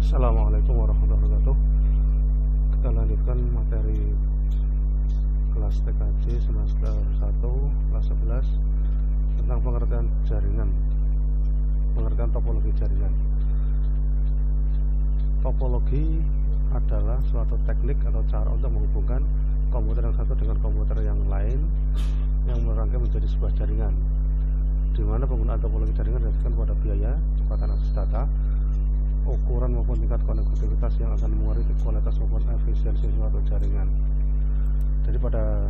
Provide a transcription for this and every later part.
Assalamualaikum warahmatullahi wabarakatuh. Kita lanjutkan materi kelas TKJ semester 1 kelas 11 tentang pengertian jaringan, pengertian topologi jaringan. Topologi adalah suatu teknik atau cara untuk menghubungkan komputer yang satu dengan komputer yang lain yang merangkai menjadi sebuah jaringan, di mana penggunaan topologi jaringan didasarkan pada biaya, kecepatan akses data, ukuran maupun tingkat konektivitas yang akan mengurangi kualitas maupun efisiensi suatu jaringan. Jadi pada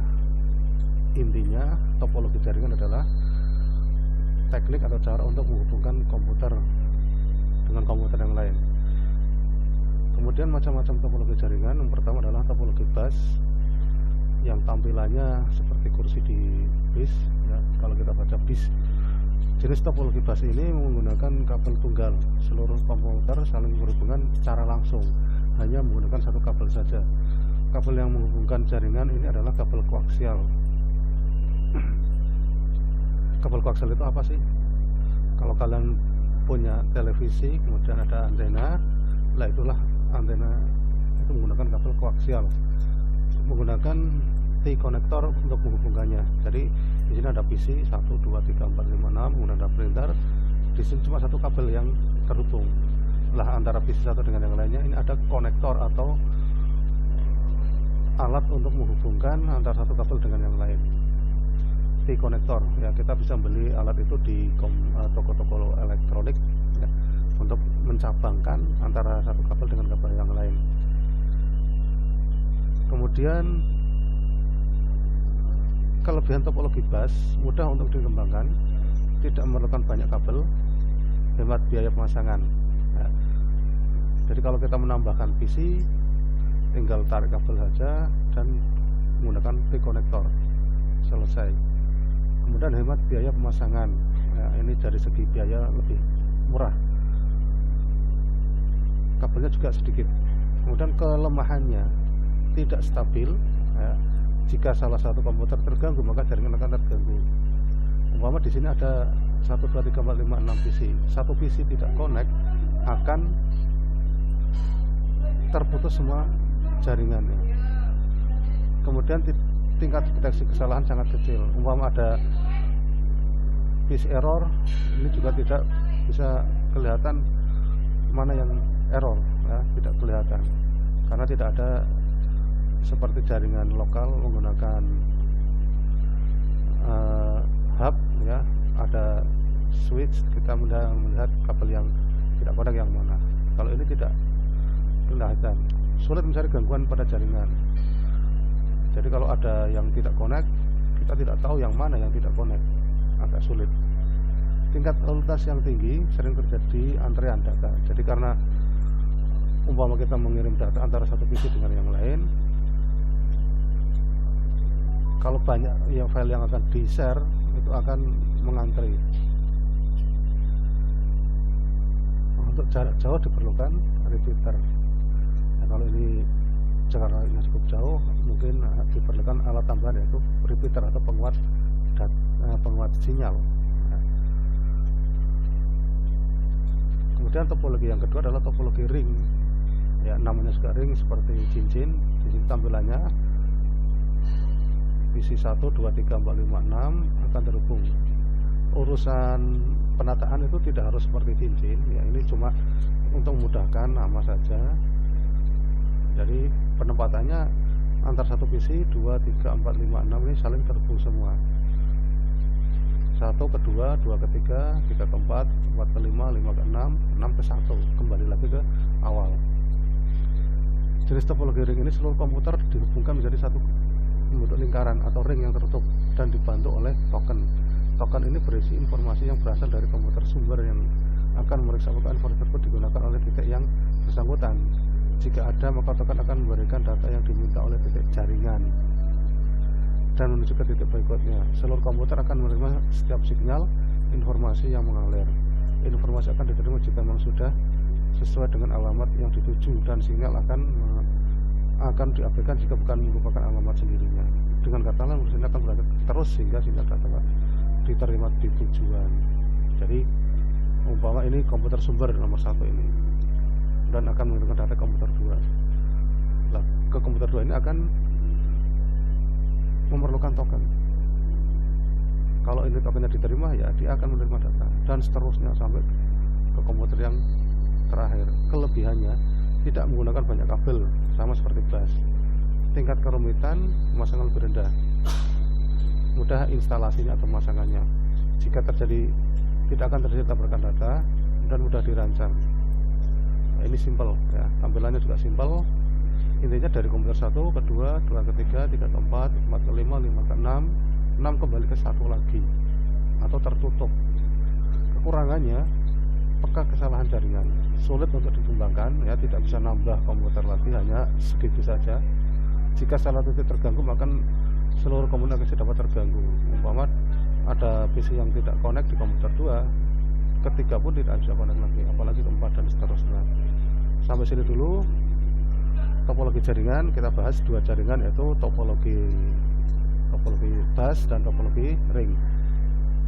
intinya topologi jaringan adalah teknik atau cara untuk menghubungkan komputer dengan komputer yang lain. Kemudian macam-macam topologi jaringan. Yang pertama adalah topologi bus yang tampilannya seperti kursi di bis ya, kalau kita baca bis. Jenis topologi bus ini menggunakan kabel tunggal. Seluruh komputer saling berhubungan secara langsung, hanya menggunakan satu kabel saja. Kabel yang menghubungkan jaringan ini adalah kabel koaksial. Kabel koaksial itu apa sih? Kalau kalian punya televisi, kemudian ada antena, lah itulah antena itu menggunakan kabel koaksial, menggunakan T-konektor untuk menghubungkannya. Jadi di sini ada PC 1, 2, 3, 4, 5, 6, kemudian ada printer. Di sini cuma satu kabel yang terhubung. Lah antara PC satu dengan yang lainnya ini ada konektor atau alat untuk menghubungkan antara satu kabel dengan yang lain. T-konektor ya, kita bisa beli alat itu di toko-toko elektronik ya, untuk mencabangkan antara satu kabel dengan kabel yang lain. Kemudian kelebihan topologi bus mudah untuk dikembangkan, tidak memerlukan banyak kabel, hemat biaya pemasangan ya. Jadi kalau kita menambahkan PC tinggal tarik kabel saja dan menggunakan T-konektor, selesai. Kemudian hemat biaya pemasangan ya, ini dari segi biaya lebih murah, kabelnya juga sedikit. Kemudian kelemahannya tidak stabil ya. Jika salah satu komputer terganggu, maka jaringan akan terganggu. Umpama di sini ada 1, 2, 3, 4, 5, 6 PC. Satu PC tidak connect, akan terputus semua jaringannya. Kemudian tingkat deteksi kesalahan sangat kecil. Umpama ada PC error, ini juga tidak bisa kelihatan mana yang error ya, tidak kelihatan karena tidak ada seperti jaringan lokal menggunakan hub ya, ada switch, kita melihat kabel yang tidak connect yang mana. Kalau ini tidak kelihatan, sulit mencari gangguan pada jaringan. Jadi kalau ada yang tidak connect, kita tidak tahu yang mana yang tidak connect, agak sulit. Tingkat voltage yang tinggi sering terjadi antrean data. Jadi karena umpama kita mengirim data antara satu PC dengan yang lain, kalau banyak yang file yang akan di-share itu akan mengantri. Untuk jarak jauh diperlukan repeater. Nah, kalau ini jaraknya cukup jauh, mungkin diperlukan alat tambahan yaitu repeater atau penguat sinyal. Nah. Kemudian topologi yang kedua adalah topologi ring. Ya, namanya juga ring seperti cincin. Di sini tampilannya PC 1, 2, 3, 4, 5, 6 akan terhubung. Urusan penataan itu tidak harus seperti cincin ya, ini cuma untuk memudahkan nama saja. Jadi penempatannya antar satu PC 2, 3, 4, 5, 6 ini saling terhubung semua. 1 ke 2, 2 ke 3, 3 ke 4, 4 ke 5, 5 ke 6, 6 ke 1, kembali lagi ke awal. Jenis topologi ring ini seluruh komputer dihubungkan menjadi satu membentuk lingkaran atau ring yang tertutup dan dibantu oleh token. Token ini berisi informasi yang berasal dari komputer sumber yang akan memeriksa apakah informasi tersebut digunakan oleh titik yang bersangkutan. Jika ada, maka token akan memberikan data yang diminta oleh titik jaringan dan menuju ke titik berikutnya. Seluruh komputer akan menerima setiap sinyal informasi yang mengalir. Informasi akan diterima jika memang sudah sesuai dengan alamat yang dituju, dan sinyal akan diabaikan jika bukan merupakan alamat sendirinya. Dengan kata lain, mesin akan berlanjut terus sehingga sinyal dapat diterima di tujuan. Jadi umpama ini komputer sumber nomor 1 ini, dan akan mengirimkan data ke komputer 2. Nah, ke komputer 2 ini akan memerlukan token. Kalau ini tokennya diterima, ya dia akan menerima data dan seterusnya sampai ke komputer yang terakhir. Kelebihannya tidak menggunakan banyak kabel, sama seperti bus. Tingkat kerumitan pemasangan lebih rendah, mudah instalasinya atau pemasangannya. Jika terjadi, tidak akan terjadi tabrakan data dan mudah dirancang. Nah, ini simple ya, tampilannya juga simple. Intinya dari komputer 1 ke 2, 2 ke 3, 3 ke 4, 4 ke 5, 5 ke 6, 6 kembali ke 1 lagi atau tertutup. Kekurangannya peka kesalahan jaringan, sulit untuk dikembangkan ya, tidak bisa nambah komputer lagi, hanya segitu saja. Jika salah titik terganggu, maka seluruh komunikasi dapat terganggu. Umpama ada PC yang tidak connect di komputer 2, ketiga pun tidak bisa connect lagi, apalagi keempat dan seterusnya. Sampai sini dulu topologi jaringan. Kita bahas dua jaringan, yaitu topologi bus dan topologi ring.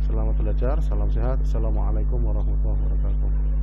Selamat belajar, salam sehat, assalamualaikum warahmatullahi wabarakatuh.